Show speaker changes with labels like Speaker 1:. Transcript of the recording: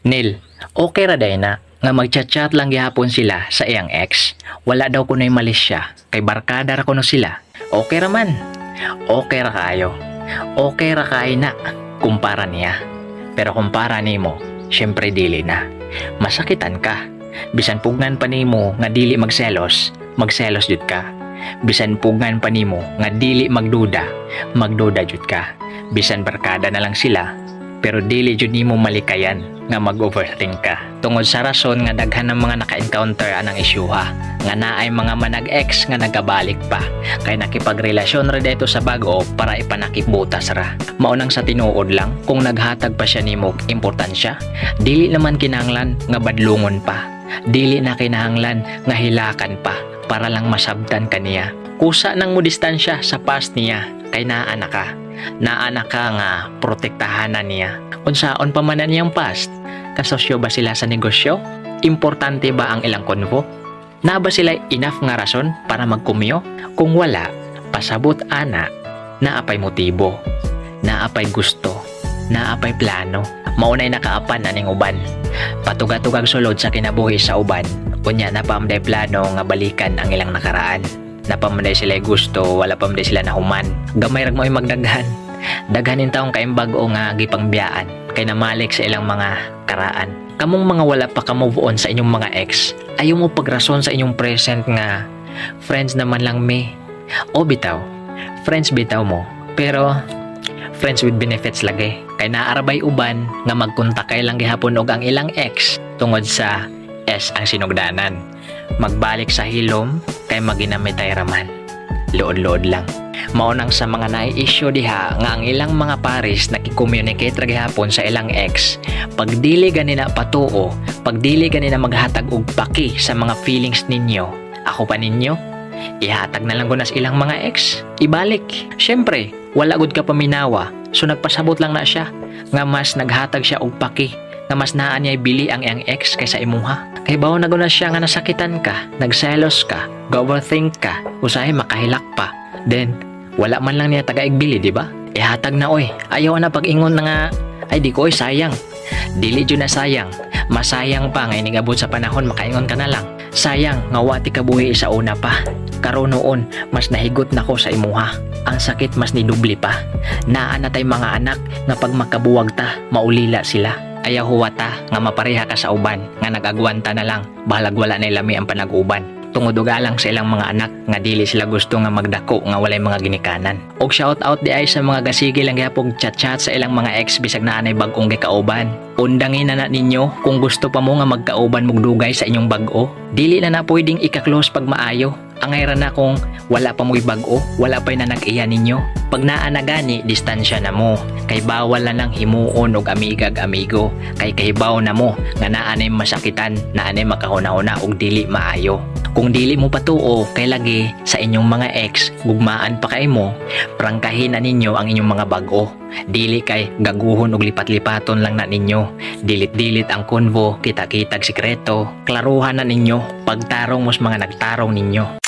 Speaker 1: Nil, okay ra day na nga magchat-chat lang gihapon sila sa iyang ex. Wala daw kuno'y malis siya, kay barkada ra kuno sila. Okay ra man. Okay ra kayo. Okay ra kay na kumpara niya. Pero kumpara nimo, syempre dili na. Masakitan ka. Bisan pugnan pa nimo nga dili magselos jud ka. Bisan pugnan pa nimo nga dili magduda jud ka. Bisan barkada na lang sila, pero dili jud nimo malikayan nga mag-overthink ka. Tungod sa rason nga daghan ng mga naka-encounter anang isyuha nga naay mga manag-ex nga nagabalik pa kay nakipagrelasyon ra dito sa bago para ipanakipbutas ra. Maunang sa tinuod lang kung naghatag pa siya nimo importansya, dili naman kinahanglan nga badlungon pa. Dili na kinahanglan nga hilakan pa para lang masabtan kaniya. Kusa nang mo distansya sa past niya kay naana ka. Naana ka nga protektahanan niya. Unsaon pa man niyang past? Kasosyo ba sila sa negosyo? Importante ba ang ilang konvo? Na ba sila enough nga rason para magkumyo? Kung wala, pasabot ana, naapay motibo, naapay gusto, naapay plano, maunay nakaapan aning uban. Patuga-tugag sulod sa kinabuhi sa uban, unya napamday plano nga balikan ang ilang nakaraan. Napamday sila gusto, wala pamday sila nahuman. Gamay rag mo'y magdaghan. Daghanin taong kaimbago nga gipangbiyaan kay namalik sa ilang mga karaan. Kamong mga wala pa ka-move on sa inyong mga ex, ayaw mo pagrason sa inyong present nga friends naman lang me. O bitaw, friends bitaw mo, pero friends with benefits lagi. Kay naarabay uban nga magkontak kay lang gihapon og ang ilang ex tungod sa S ang sinugdanan. Magbalik sa hilom kay maginamitay raman. Lood-lood lang. Maunang sa mga nai-issue diha nga ang ilang mga pares nakikomunicate ra gihapon sa ilang ex. Pagdili ganina patuo, pagdili ganina maghatag og paki sa mga feelings ninyo. Ako pa ninyo, ihatag na lang ko na sa ilang mga ex. Ibalik. Syempre, wala gud ka paminawa. So nagpasabot lang na siya nga mas naghatag siya og paki, nga mas naa niya bili ang iyang ex kaysa imuha. Kay bawo na guna siya nga nasakitan ka, nagselos ka, go-overthink ka, usahay makahilak pa. Then, wala man lang niya taga-igbili, di ba? Ihatag na oy. Ayaw na pag-ingon na nga, ay di ko oy sayang. Dili jud na sayang. Masayang pa nga inigabot sa panahon makaingon ka na lang. Sayang nga wati ka buhi sa una pa. Karon noon mas nahigot nako sa imuha. Ang sakit mas nidubli pa. Naa na tay mga anak nga pag makabuwag ta, maulila sila. Ayaw huwata nga mapareha ka sa uban nga nagagwanta na lang bahalag wala na ilami ang panag-uban. Tungod og alang sa ilang mga anak nga dili sila gusto nga magdako nga walay mga ginikanan. Og shout out di ay sa mga gasigi lang gyapon chat-chat sa ilang mga ex bisag naa nay bag-ong gikauban. Undangin na ninyo kung gusto pa mo nga magkauban mog dugay sa inyong bag-o. Dili na na pwedeng ika-close pag maayo. Angay ra na kung wala pa mo'y bag-o, wala pa'y nanag-iya ninyo. Pag naa na gani, distansya na mo. Kay bawal na lang himuon og amigag-amigo. Kay kahibaw na mo nga naa nay masakitan, naa nay makahuna-huna og dili maayo. Kung dili mo patuo kay lagi sa inyong mga ex, gugmaan pa kay mo, prangkahin na ninyo ang inyong mga bag-o. Dili kay gaguhon og lipat-lipaton lang na ninyo. Dilit-dilit ang konvo, kita-kitag sikreto. Klaruhan na ninyo, pagtarong mos mga nagtarong ninyo.